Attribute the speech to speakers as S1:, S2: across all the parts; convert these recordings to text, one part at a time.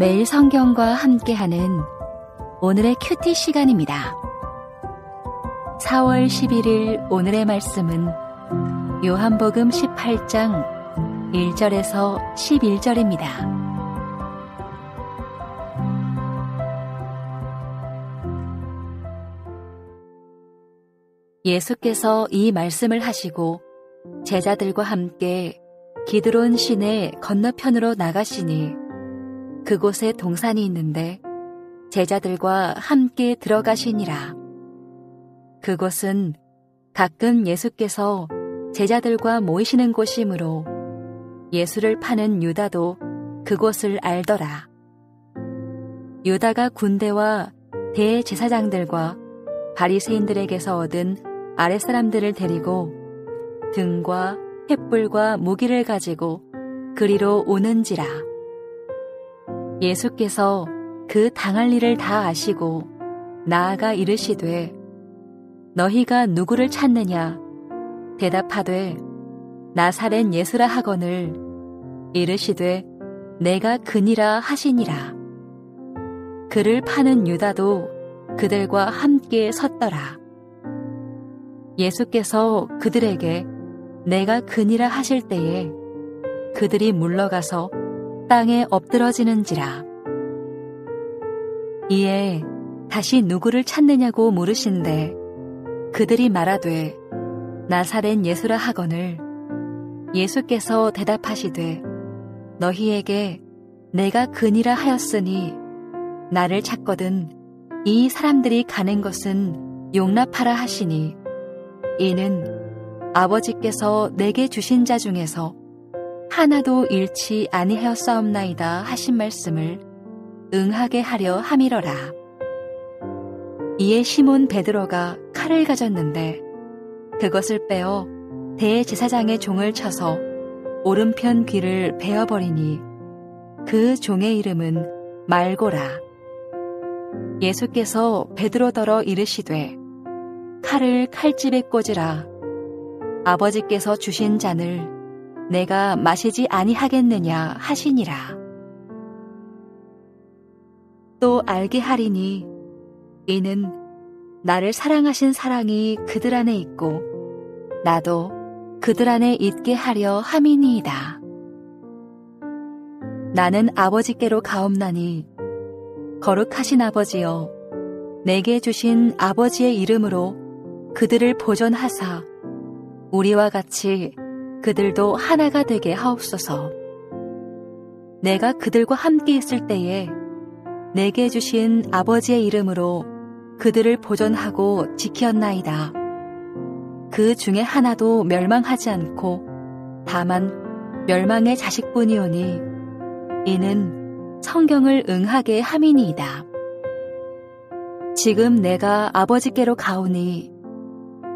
S1: 매일 성경과 함께하는 오늘의 큐티 시간입니다. 4월 11일 오늘의 말씀은 요한복음 18장 1절에서 11절입니다. 예수께서 이 말씀을 하시고 제자들과 함께 기드론 시내 건너편으로 나가시니 그곳에 동산이 있는데 제자들과 함께 들어가시니라. 그곳은 가끔 예수께서 제자들과 모이시는 곳이므로 예수를 파는 유다도 그곳을 알더라. 유다가 군대와 대제사장들과 바리새인들에게서 얻은 아랫사람들을 데리고 등과 횃불과 무기를 가지고 그리로 오는지라. 예수께서 그 당할 일을 다 아시고 나아가 이르시되 너희가 누구를 찾느냐? 대답하되 나사렛 예수라 하거늘 이르시되 내가 그니라 하시니라. 그를 파는 유다도 그들과 함께 섰더라. 예수께서 그들에게 내가 그니라 하실 때에 그들이 물러가서 땅에 엎드러지는지라. 이에 다시 누구를 찾느냐고 물으신대 그들이 말하되 나사렛 예수라 하거늘 예수께서 대답하시되 너희에게 내가 그니라 하였으니 나를 찾거든 이 사람들이 가는 것은 용납하라 하시니 이는 아버지께서 내게 주신 자 중에서 하나도 잃지 아니하였사옵나이다 하신 말씀을 응하게 하려 함이러라. 이에 시몬 베드로가 칼을 가졌는데 그것을 빼어 대제사장의 종을 쳐서 오른편 귀를 베어버리니 그 종의 이름은 말고라. 예수께서 베드로더러 이르시되 칼을 칼집에 꽂으라. 아버지께서 주신 잔을 내가 마시지 아니하겠느냐 하시니라. 또 알게 하리니 이는 나를 사랑하신 사랑이 그들 안에 있고 나도 그들 안에 있게 하려 함이니이다. 나는 아버지께로 가옵나니 거룩하신 아버지여 내게 주신 아버지의 이름으로 그들을 보존하사 우리와 같이 그들도 하나가 되게 하옵소서. 내가 그들과 함께 있을 때에 내게 주신 아버지의 이름으로 그들을 보존하고 지켰나이다. 그 중에 하나도 멸망하지 않고 다만 멸망의 자식뿐이오니 이는 성경을 응하게 함이니이다. 지금 내가 아버지께로 가오니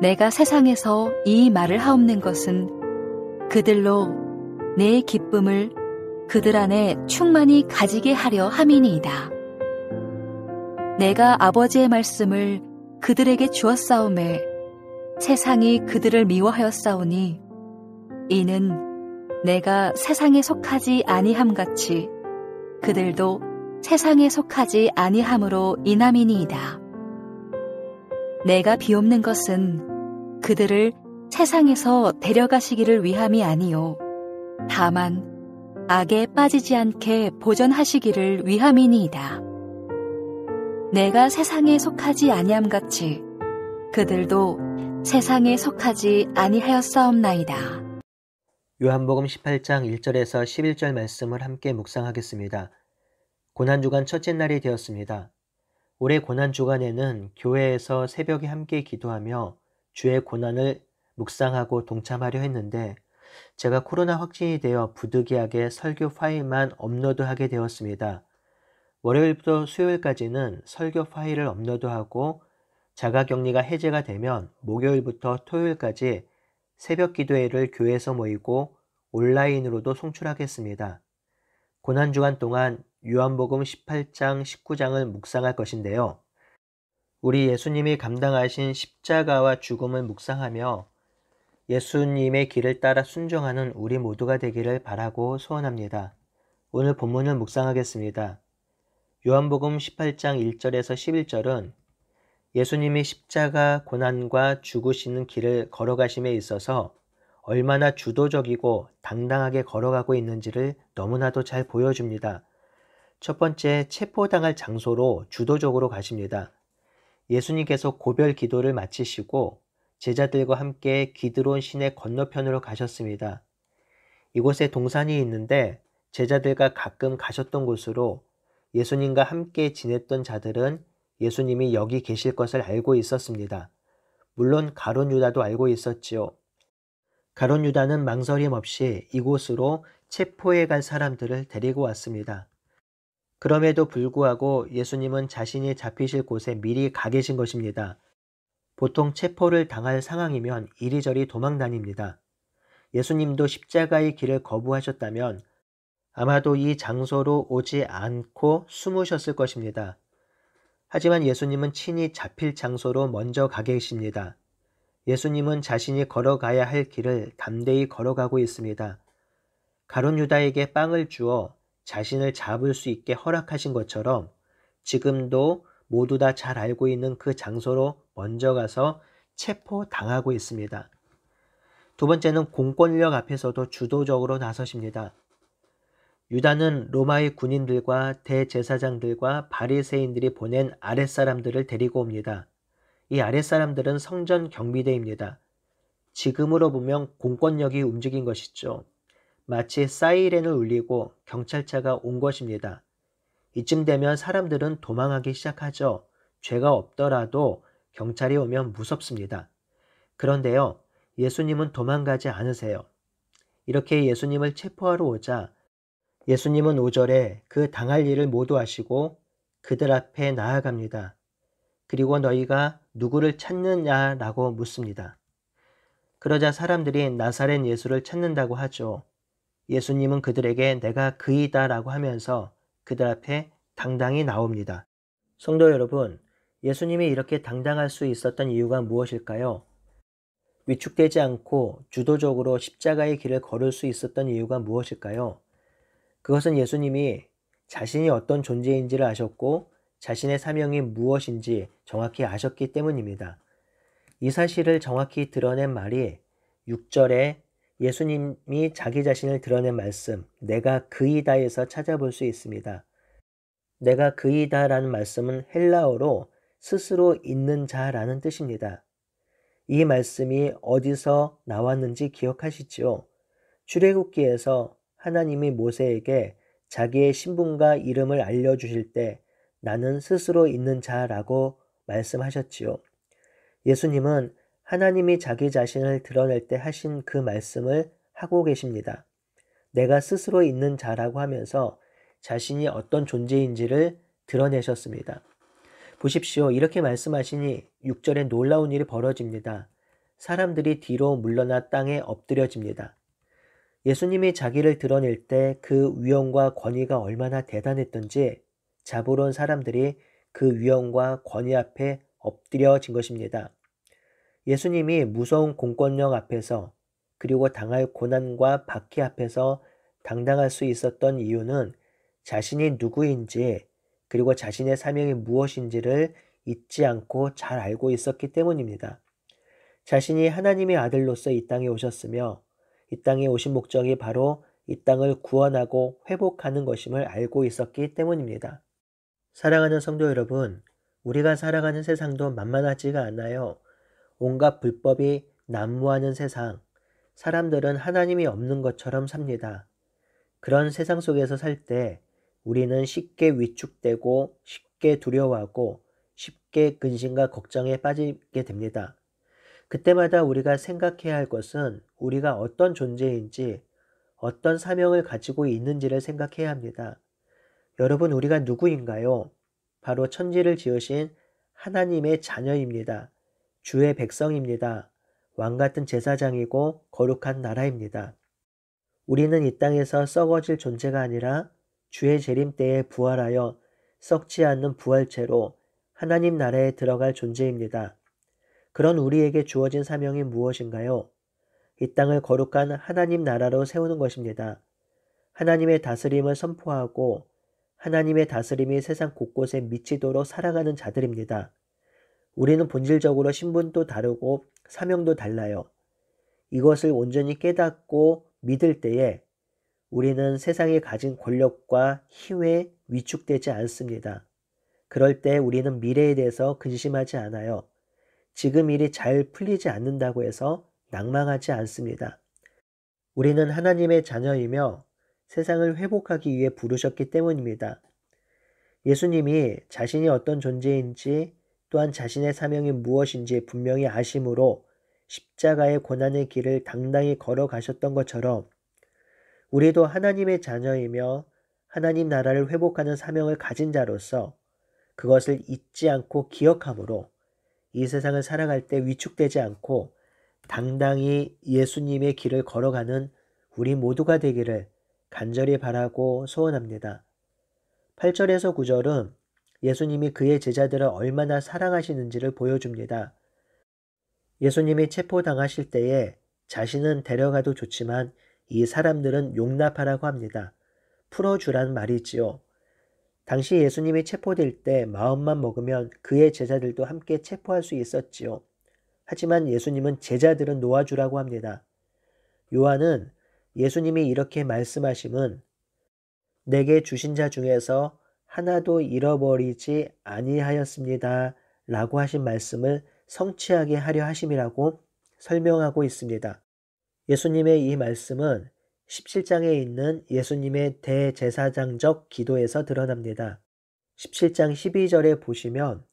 S1: 내가 세상에서 이 말을 하옵는 것은 그들로 내 기쁨을 그들 안에 충만히 가지게 하려 함이니이다. 내가 아버지의 말씀을 그들에게 주었사오매 세상이 그들을 미워하였사오니 이는 내가 세상에 속하지 아니함 같이 그들도 세상에 속하지 아니함으로 인함이니이다. 내가 비옵는 것은 그들을 세상에서 데려가시기를 위함이 아니요 다만 악에 빠지지 않게 보전하시기를 위함이니이다. 내가 세상에 속하지 아니함 같이 그들도 세상에 속하지 아니하였사옵나이다.
S2: 요한복음 18장 1절에서 11절 말씀을 함께 묵상하겠습니다. 고난주간 첫째 날이 되었습니다. 올해 고난주간에는 교회에서 새벽에 함께 기도하며 주의 고난을 묵상하고 동참하려 했는데 제가 코로나 확진이 되어 부득이하게 설교 파일만 업로드하게 되었습니다. 월요일부터 수요일까지는 설교 파일을 업로드하고 자가격리가 해제가 되면 목요일부터 토요일까지 새벽 기도회를 교회에서 모이고 온라인으로도 송출하겠습니다. 고난주간 동안 요한복음 18장, 19장을 묵상할 것인데요. 우리 예수님이 감당하신 십자가와 죽음을 묵상하며 예수님의 길을 따라 순종하는 우리 모두가 되기를 바라고 소원합니다. 오늘 본문을 묵상하겠습니다. 요한복음 18장 1절에서 11절은 예수님이 십자가 고난과 죽으시는 길을 걸어가심에 있어서 얼마나 주도적이고 당당하게 걸어가고 있는지를 너무나도 잘 보여줍니다. 첫 번째, 체포당할 장소로 주도적으로 가십니다. 예수님께서 고별 기도를 마치시고 제자들과 함께 기드론 시내 건너편으로 가셨습니다. 이곳에 동산이 있는데 제자들과 가끔 가셨던 곳으로 예수님과 함께 지냈던 자들은 예수님이 여기 계실 것을 알고 있었습니다. 물론 가룟 유다도 알고 있었지요. 가룟 유다는 망설임 없이 이곳으로 체포해 갈 사람들을 데리고 왔습니다. 그럼에도 불구하고 예수님은 자신이 잡히실 곳에 미리 가 계신 것입니다. 보통 체포를 당할 상황이면 이리저리 도망 다닙니다. 예수님도 십자가의 길을 거부하셨다면 아마도 이 장소로 오지 않고 숨으셨을 것입니다. 하지만 예수님은 친히 잡힐 장소로 먼저 가 계십니다. 예수님은 자신이 걸어가야 할 길을 담대히 걸어가고 있습니다. 가룟 유다에게 빵을 주어 자신을 잡을 수 있게 허락하신 것처럼 지금도 모두 다 잘 알고 있는 그 장소로 먼저 가서 체포당하고 있습니다. 두 번째는 공권력 앞에서도 주도적으로 나서십니다. 유다는 로마의 군인들과 대제사장들과 바리새인들이 보낸 아랫사람들을 데리고 옵니다. 이 아랫사람들은 성전 경비대입니다. 지금으로 보면 공권력이 움직인 것이죠. 마치 사이렌을 울리고 경찰차가 온 것입니다. 이쯤 되면 사람들은 도망하기 시작하죠. 죄가 없더라도 경찰이 오면 무섭습니다. 그런데요, 예수님은 도망가지 않으세요. 이렇게 예수님을 체포하러 오자 예수님은 5절에 그 당할 일을 모두 하시고 그들 앞에 나아갑니다. 그리고 너희가 누구를 찾느냐라고 묻습니다. 그러자 사람들이 나사렛 예수를 찾는다고 하죠. 예수님은 그들에게 내가 그이다라고 하면서 그들 앞에 당당히 나옵니다. 성도 여러분, 예수님이 이렇게 당당할 수 있었던 이유가 무엇일까요? 위축되지 않고 주도적으로 십자가의 길을 걸을 수 있었던 이유가 무엇일까요? 그것은 예수님이 자신이 어떤 존재인지를 아셨고 자신의 사명이 무엇인지 정확히 아셨기 때문입니다. 이 사실을 정확히 드러낸 말이 6절에 예수님이 자기 자신을 드러낸 말씀, 내가 그이다에서 찾아볼 수 있습니다. 내가 그이다라는 말씀은 헬라어로 스스로 있는 자라는 뜻입니다. 이 말씀이 어디서 나왔는지 기억하시지요? 출애굽기에서 하나님이 모세에게 자기의 신분과 이름을 알려주실 때 나는 스스로 있는 자라고 말씀하셨지요. 예수님은 하나님이 자기 자신을 드러낼 때 하신 그 말씀을 하고 계십니다. 내가 스스로 있는 자라고 하면서 자신이 어떤 존재인지를 드러내셨습니다. 보십시오. 이렇게 말씀하시니 6절에 놀라운 일이 벌어집니다. 사람들이 뒤로 물러나 땅에 엎드려집니다. 예수님이 자기를 드러낼 때 그 위엄과 권위가 얼마나 대단했던지 잡으러 온 사람들이 그 위엄과 권위 앞에 엎드려진 것입니다. 예수님이 무서운 공권력 앞에서 그리고 당할 고난과 박해 앞에서 당당할 수 있었던 이유는 자신이 누구인지 그리고 자신의 사명이 무엇인지를 잊지 않고 잘 알고 있었기 때문입니다. 자신이 하나님의 아들로서 이 땅에 오셨으며 이 땅에 오신 목적이 바로 이 땅을 구원하고 회복하는 것임을 알고 있었기 때문입니다. 사랑하는 성도 여러분, 우리가 살아가는 세상도 만만하지가 않아요. 온갖 불법이 난무하는 세상, 사람들은 하나님이 없는 것처럼 삽니다. 그런 세상 속에서 살 때 우리는 쉽게 위축되고 쉽게 두려워하고 쉽게 근심과 걱정에 빠지게 됩니다. 그때마다 우리가 생각해야 할 것은 우리가 어떤 존재인지 어떤 사명을 가지고 있는지를 생각해야 합니다. 여러분, 우리가 누구인가요? 바로 천지를 지으신 하나님의 자녀입니다. 주의 백성입니다. 왕같은 제사장이고 거룩한 나라입니다. 우리는 이 땅에서 썩어질 존재가 아니라 주의 재림 때에 부활하여 썩지 않는 부활체로 하나님 나라에 들어갈 존재입니다. 그런 우리에게 주어진 사명이 무엇인가요? 이 땅을 거룩한 하나님 나라로 세우는 것입니다. 하나님의 다스림을 선포하고 하나님의 다스림이 세상 곳곳에 미치도록 살아가는 자들입니다. 우리는 본질적으로 신분도 다르고 사명도 달라요. 이것을 온전히 깨닫고 믿을 때에 우리는 세상이 가진 권력과 힘에 위축되지 않습니다. 그럴 때 우리는 미래에 대해서 근심하지 않아요. 지금 일이 잘 풀리지 않는다고 해서 낭망하지 않습니다. 우리는 하나님의 자녀이며 세상을 회복하기 위해 부르셨기 때문입니다. 예수님이 자신이 어떤 존재인지 또한 자신의 사명이 무엇인지 분명히 아심으로 십자가의 고난의 길을 당당히 걸어가셨던 것처럼 우리도 하나님의 자녀이며 하나님 나라를 회복하는 사명을 가진 자로서 그것을 잊지 않고 기억함으로 이 세상을 살아갈 때 위축되지 않고 당당히 예수님의 길을 걸어가는 우리 모두가 되기를 간절히 바라고 소원합니다. 8절에서 9절은 예수님이 그의 제자들을 얼마나 사랑하시는지를 보여줍니다. 예수님이 체포당하실 때에 자신은 데려가도 좋지만 이 사람들은 용납하라고 합니다. 풀어주란 말이지요. 당시 예수님이 체포될 때 마음만 먹으면 그의 제자들도 함께 체포할 수 있었지요. 하지만 예수님은 제자들은 놓아주라고 합니다. 요한은 예수님이 이렇게 말씀하심은 내게 주신 자 중에서 하나도 잃어버리지 아니하였습니다. 라고 하신 말씀을 성취하게 하려 하심이라고 설명하고 있습니다. 예수님의 이 말씀은 17장에 있는 예수님의 대제사장적 기도에서 드러납니다. 17장 12절에 보시면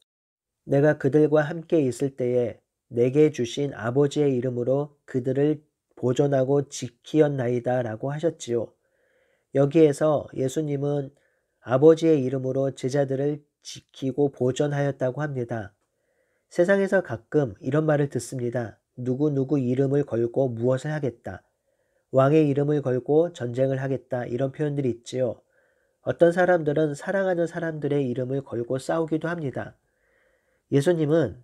S2: 내가 그들과 함께 있을 때에 내게 주신 아버지의 이름으로 그들을 보존하고 지키었나이다 라고 하셨지요. 여기에서 예수님은 아버지의 이름으로 제자들을 지키고 보존하였다고 합니다. 세상에서 가끔 이런 말을 듣습니다. 누구누구 이름을 걸고 무엇을 하겠다. 왕의 이름을 걸고 전쟁을 하겠다. 이런 표현들이 있지요. 어떤 사람들은 사랑하는 사람들의 이름을 걸고 싸우기도 합니다. 예수님은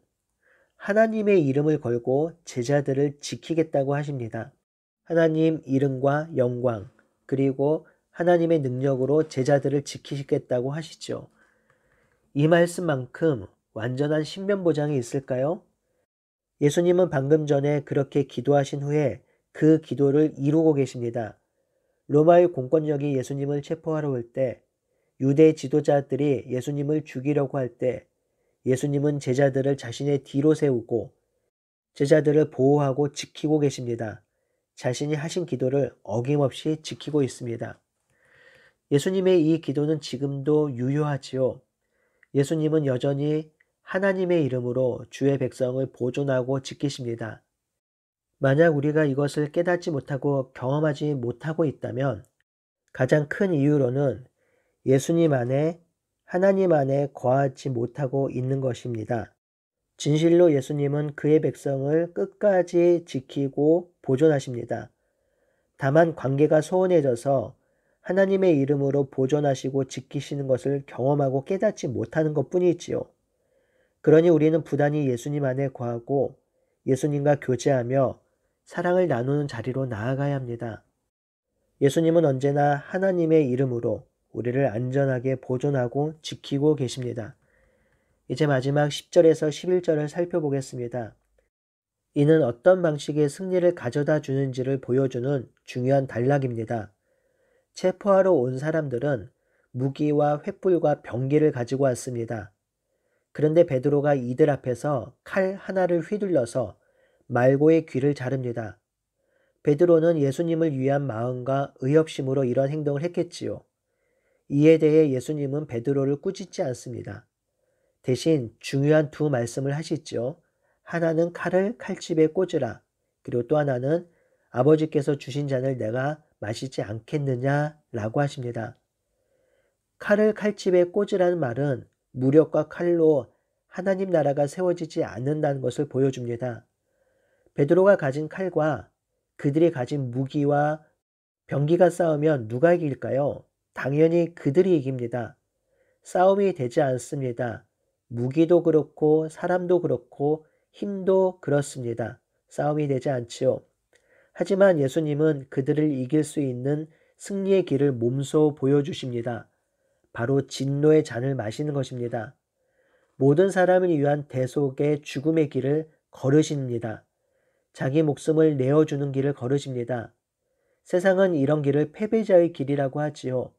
S2: 하나님의 이름을 걸고 제자들을 지키겠다고 하십니다. 하나님 이름과 영광 그리고 하나님의 능력으로 제자들을 지키시겠다고 하시죠. 이 말씀만큼 완전한 신변보장이 있을까요? 예수님은 방금 전에 그렇게 기도하신 후에 그 기도를 이루고 계십니다. 로마의 공권력이 예수님을 체포하러 올 때 유대 지도자들이 예수님을 죽이려고 할 때 예수님은 제자들을 자신의 뒤로 세우고 제자들을 보호하고 지키고 계십니다. 자신이 하신 기도를 어김없이 지키고 있습니다. 예수님의 이 기도는 지금도 유효하지요. 예수님은 여전히 하나님의 이름으로 주의 백성을 보존하고 지키십니다. 만약 우리가 이것을 깨닫지 못하고 경험하지 못하고 있다면 가장 큰 이유로는 예수님 안에 하나님 안에 거하지 못하고 있는 것입니다. 진실로 예수님은 그의 백성을 끝까지 지키고 보존하십니다. 다만 관계가 소원해져서 하나님의 이름으로 보존하시고 지키시는 것을 경험하고 깨닫지 못하는 것뿐이지요. 그러니 우리는 부단히 예수님 안에 거하고 예수님과 교제하며 사랑을 나누는 자리로 나아가야 합니다. 예수님은 언제나 하나님의 이름으로 우리를 안전하게 보존하고 지키고 계십니다. 이제 마지막 10절에서 11절을 살펴보겠습니다. 이는 어떤 방식의 승리를 가져다 주는지를 보여주는 중요한 단락입니다. 체포하러 온 사람들은 무기와 횃불과 병기를 가지고 왔습니다. 그런데 베드로가 이들 앞에서 칼 하나를 휘둘러서 말고의 귀를 자릅니다. 베드로는 예수님을 위한 마음과 의협심으로 이런 행동을 했겠지요. 이에 대해 예수님은 베드로를 꾸짖지 않습니다. 대신 중요한 두 말씀을 하시죠. 하나는 칼을 칼집에 꽂으라. 그리고 또 하나는 아버지께서 주신 잔을 내가 마시지 않겠느냐라고 하십니다. 칼을 칼집에 꽂으라는 말은 무력과 칼로 하나님 나라가 세워지지 않는다는 것을 보여줍니다. 베드로가 가진 칼과 그들이 가진 무기와 병기가 싸우면 누가 이길까요? 당연히 그들이 이깁니다. 싸움이 되지 않습니다. 무기도 그렇고 사람도 그렇고 힘도 그렇습니다. 싸움이 되지 않지요. 하지만 예수님은 그들을 이길 수 있는 승리의 길을 몸소 보여주십니다. 바로 진노의 잔을 마시는 것입니다. 모든 사람을 위한 대속의 죽음의 길을 걸으십니다. 자기 목숨을 내어주는 길을 걸으십니다. 세상은 이런 길을 패배자의 길이라고 하지요.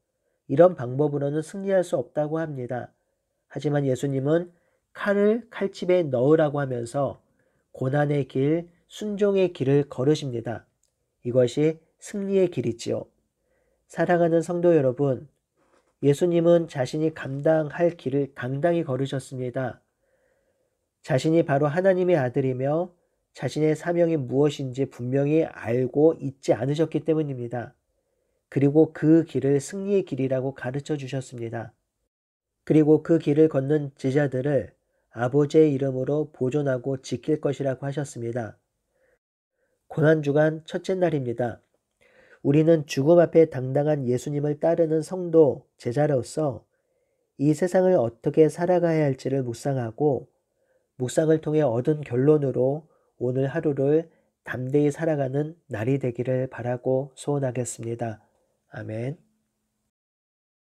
S2: 이런 방법으로는 승리할 수 없다고 합니다. 하지만 예수님은 칼을 칼집에 넣으라고 하면서 고난의 길, 순종의 길을 걸으십니다. 이것이 승리의 길이지요. 사랑하는 성도 여러분, 예수님은 자신이 감당할 길을 당당히 걸으셨습니다. 자신이 바로 하나님의 아들이며 자신의 사명이 무엇인지 분명히 알고 있지 않으셨기 때문입니다. 그리고 그 길을 승리의 길이라고 가르쳐 주셨습니다. 그리고 그 길을 걷는 제자들을 아버지의 이름으로 보존하고 지킬 것이라고 하셨습니다. 고난주간 첫째 날입니다. 우리는 죽음 앞에 당당한 예수님을 따르는 성도, 제자로서 이 세상을 어떻게 살아가야 할지를 묵상하고 묵상을 통해 얻은 결론으로 오늘 하루를 담대히 살아가는 날이 되기를 바라고 소원하겠습니다. 아멘.